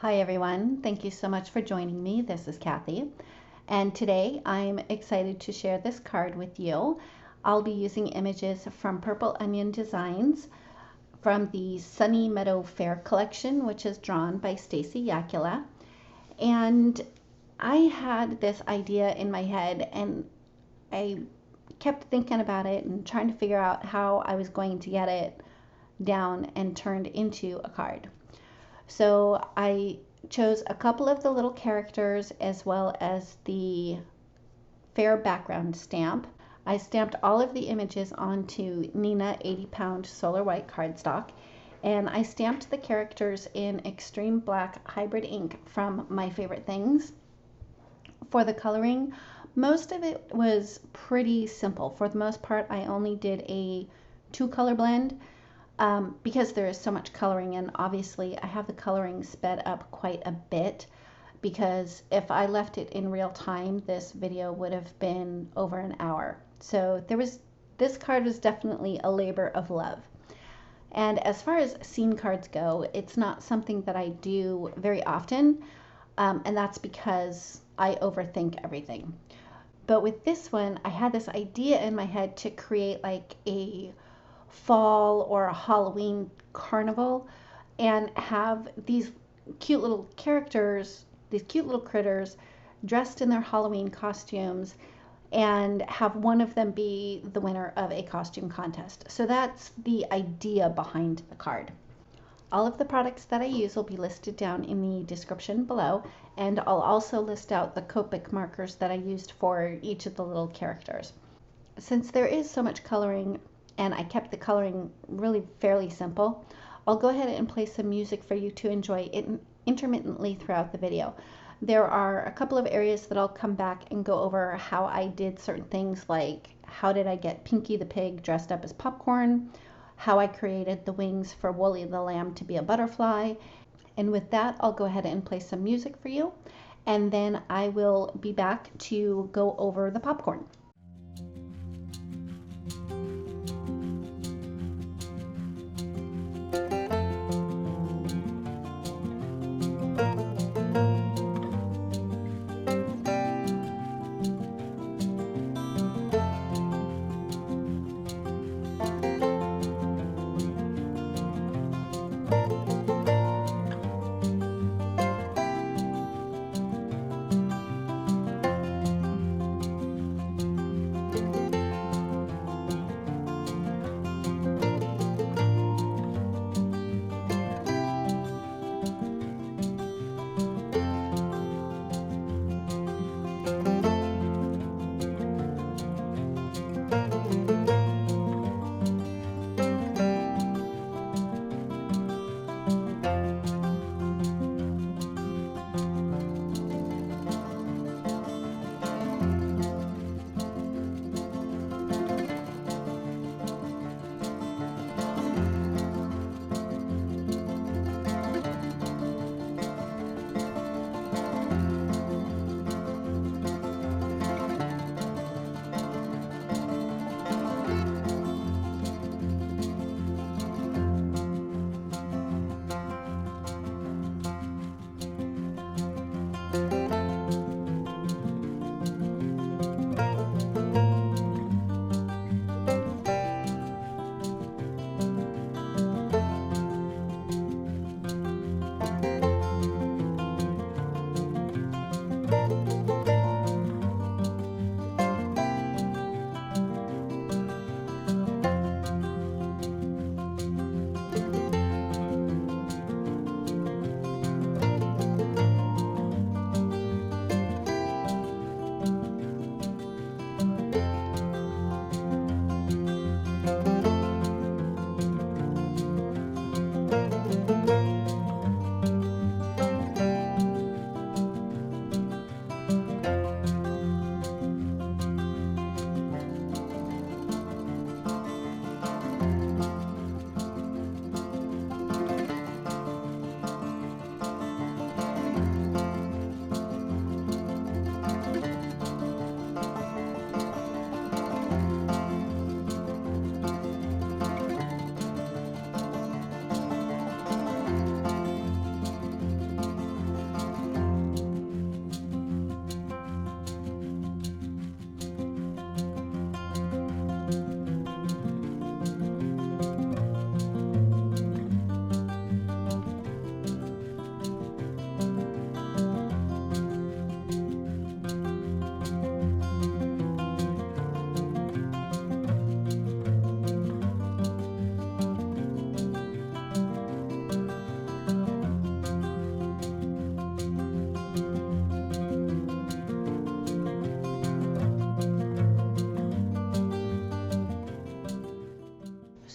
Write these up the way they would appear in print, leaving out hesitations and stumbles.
Hi everyone, thank you so much for joining me. This is Kathy, and today I'm excited to share this card with you. I'll be using images from Purple Onion Designs from the Sunny Meadow Fair collection, which is drawn by Stacy Yakula. And I had this idea in my head, and I kept thinking about it and trying to figure out how I was going to get it down and turned into a card. So I chose a couple of the little characters as well as the fair background stamp. I stamped all of the images onto Nina 80-pound solar white cardstock, and I stamped the characters in extreme black hybrid ink from My Favorite Things. For the coloring, most of it was pretty simple. For the most part, I only did a 2-color blend. Because there is so much coloring, and obviously I have the coloring sped up quite a bit, because if I left it in real time, this video would have been over an hour. So this card was definitely a labor of love. And as far as scene cards go, it's not something that I do very often, and that's because I overthink everything. But with this one, I had this idea in my head to create like a fall or a Halloween carnival and have these cute little characters, these cute little critters dressed in their Halloween costumes, and have one of them be the winner of a costume contest. So that's the idea behind the card. All of the products that I use will be listed down in the description below, and I'll also list out the Copic markers that I used for each of the little characters. Since there is so much coloring, and I kept the coloring really fairly simple, I'll go ahead and play some music for you to enjoy intermittently throughout the video. There are a couple of areas that I'll come back and go over how I did certain things, like how did I get Pinky the pig dressed up as popcorn, how I created the wings for Woolly the lamb to be a butterfly. And with that, I'll go ahead and play some music for you, and then I will be back to go over the popcorn.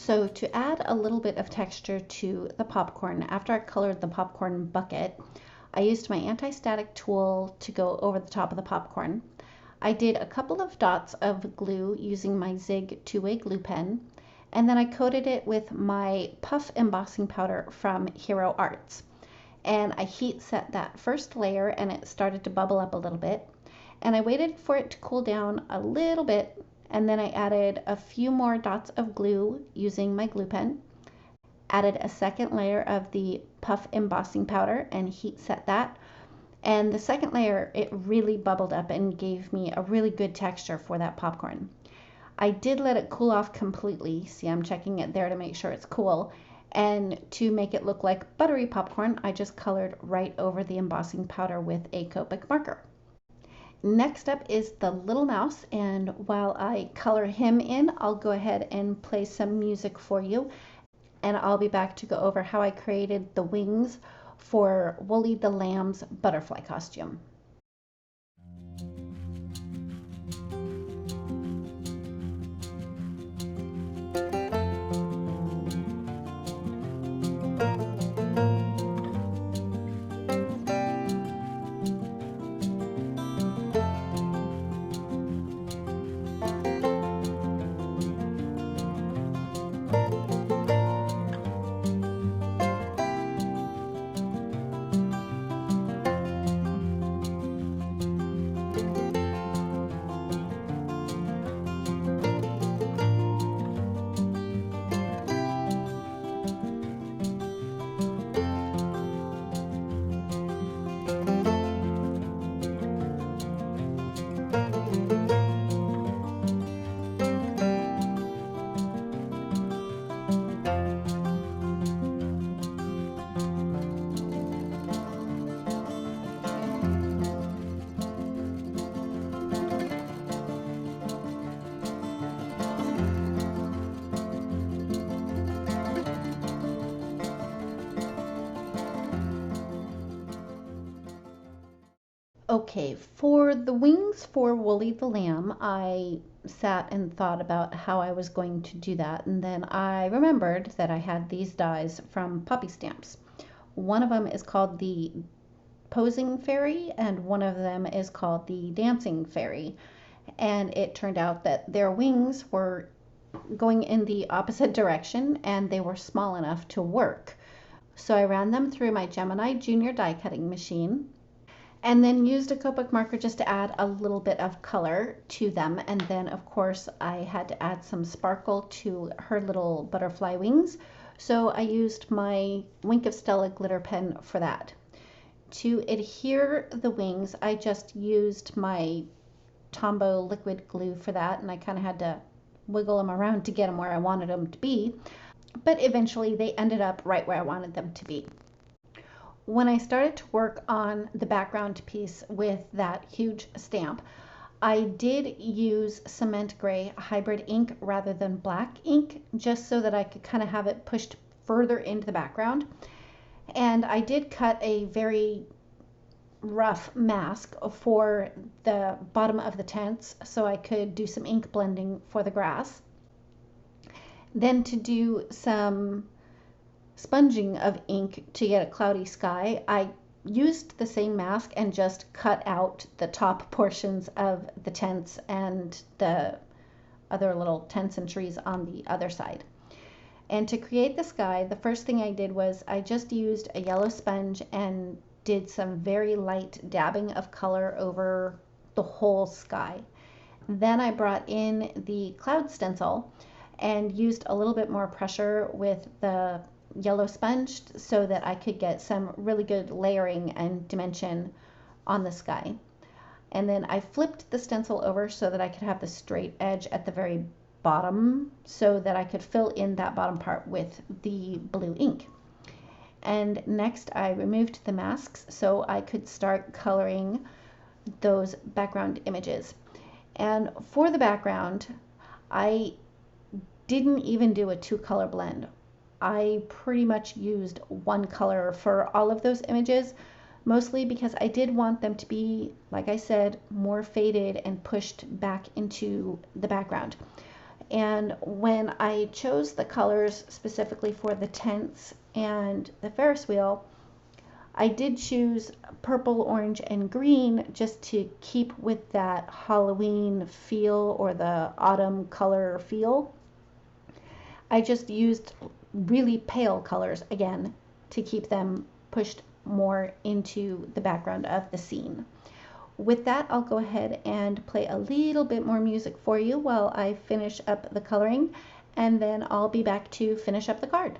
So to add a little bit of texture to the popcorn, after I colored the popcorn bucket, I used my anti-static tool to go over the top of the popcorn. I did a couple of dots of glue using my Zig two-way glue pen, and then I coated it with my puff embossing powder from Hero Arts. And I heat set that first layer and it started to bubble up a little bit. And I waited for it to cool down a little bit, and then I added a few more dots of glue using my glue pen, added a second layer of the puff embossing powder and heat set that. And the second layer, it really bubbled up and gave me a really good texture for that popcorn. I did let it cool off completely. See, I'm checking it there to make sure it's cool. And to make it look like buttery popcorn, I just colored right over the embossing powder with a Copic marker. Next up is the little mouse, and while I color him in, I'll go ahead and play some music for you, and I'll be back to go over how I created the wings for Woolly the Lamb's butterfly costume. Okay, for the wings for Woolly the Lamb, I sat and thought about how I was going to do that, and then I remembered that I had these dies from Puppy Stamps. One of them is called the Posing Fairy, and one of them is called the Dancing Fairy. And it turned out that their wings were going in the opposite direction, and they were small enough to work. So I ran them through my Gemini Junior die cutting machine, and then used a Copic marker just to add a little bit of color to them. And then of course I had to add some sparkle to her little butterfly wings, so I used my Wink of Stella glitter pen for that. To adhere the wings, I just used my Tombow liquid glue for that, and I kind of had to wiggle them around to get them where I wanted them to be, but eventually they ended up right where I wanted them to be. When I started to work on the background piece with that huge stamp, I did use cement gray hybrid ink rather than black ink, just so that I could kind of have it pushed further into the background. And I did cut a very rough mask for the bottom of the tents so I could do some ink blending for the grass. Then to do some sponging of ink to get a cloudy sky, I used the same mask and just cut out the top portions of the tents and the other little tents and trees on the other side. And to create the sky, the first thing I did was I just used a yellow sponge and did some very light dabbing of color over the whole sky. Then I brought in the cloud stencil and used a little bit more pressure with the yellow sponge so that I could get some really good layering and dimension on the sky. And then I flipped the stencil over so that I could have the straight edge at the very bottom so that I could fill in that bottom part with the blue ink. And next I removed the masks so I could start coloring those background images. And for the background, I didn't even do a two-color blend. I pretty much used one color for all of those images, mostly because I did want them to be, like I said, more faded and pushed back into the background. And when I chose the colors specifically for the tents and the Ferris wheel, I did choose purple, orange, and green just to keep with that Halloween feel or the autumn color feel. I just used really pale colors again to keep them pushed more into the background of the scene. With that, I'll go ahead and play a little bit more music for you while I finish up the coloring, and then I'll be back to finish up the card.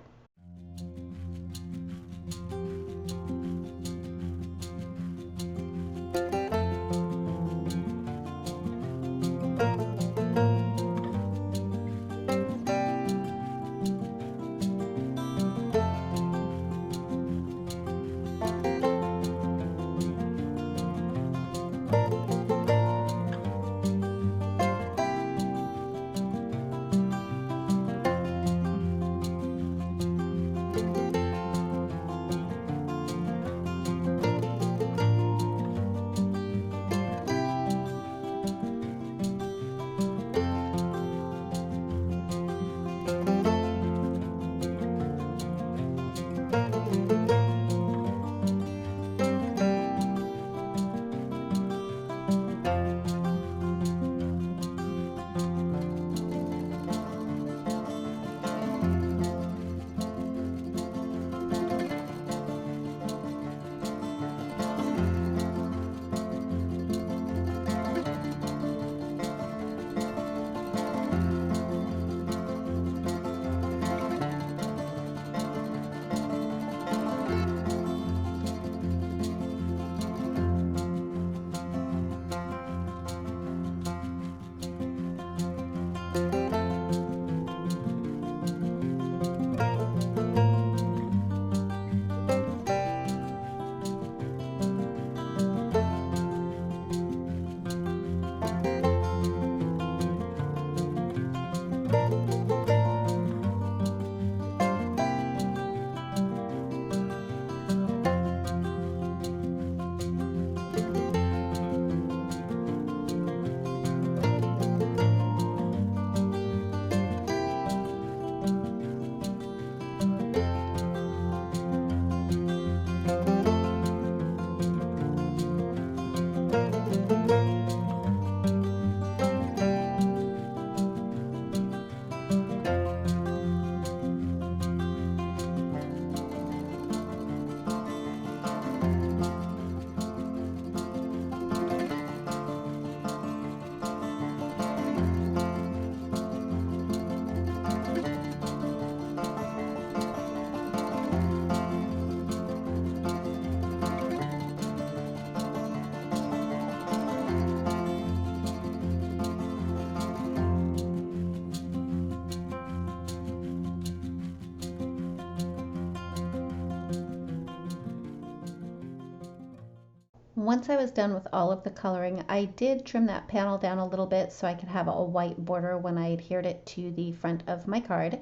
Once I was done with all of the coloring, I did trim that panel down a little bit so I could have a white border when I adhered it to the front of my card.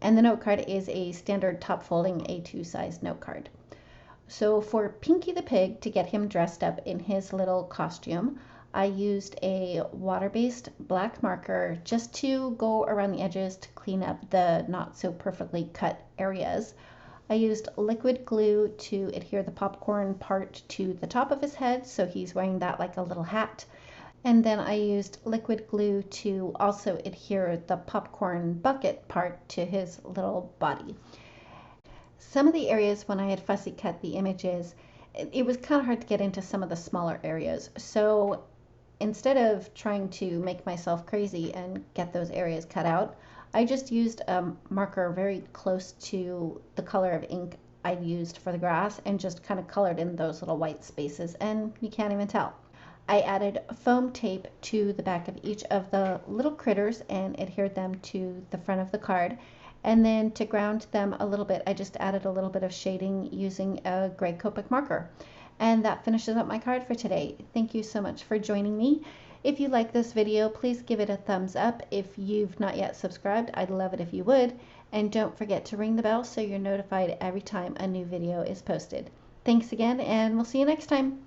And the note card is a standard top folding A2 size note card. So for Pinky the Pig, to get him dressed up in his little costume, I used a water-based black marker just to go around the edges to clean up the not so perfectly cut areas. I used liquid glue to adhere the popcorn part to the top of his head, so he's wearing that like a little hat. And then I used liquid glue to also adhere the popcorn bucket part to his little body. Some of the areas when I had fussy cut the images, it was kind of hard to get into some of the smaller areas. So instead of trying to make myself crazy and get those areas cut out, I just used a marker very close to the color of ink I'd used for the grass and just kind of colored in those little white spaces, and you can't even tell. I added foam tape to the back of each of the little critters and adhered them to the front of the card. And then to ground them a little bit, I just added a little bit of shading using a gray Copic marker. And that finishes up my card for today. Thank you so much for joining me. If you like this video, please give it a thumbs up. If you've not yet subscribed, I'd love it if you would. And don't forget to ring the bell so you're notified every time a new video is posted. Thanks again, and we'll see you next time.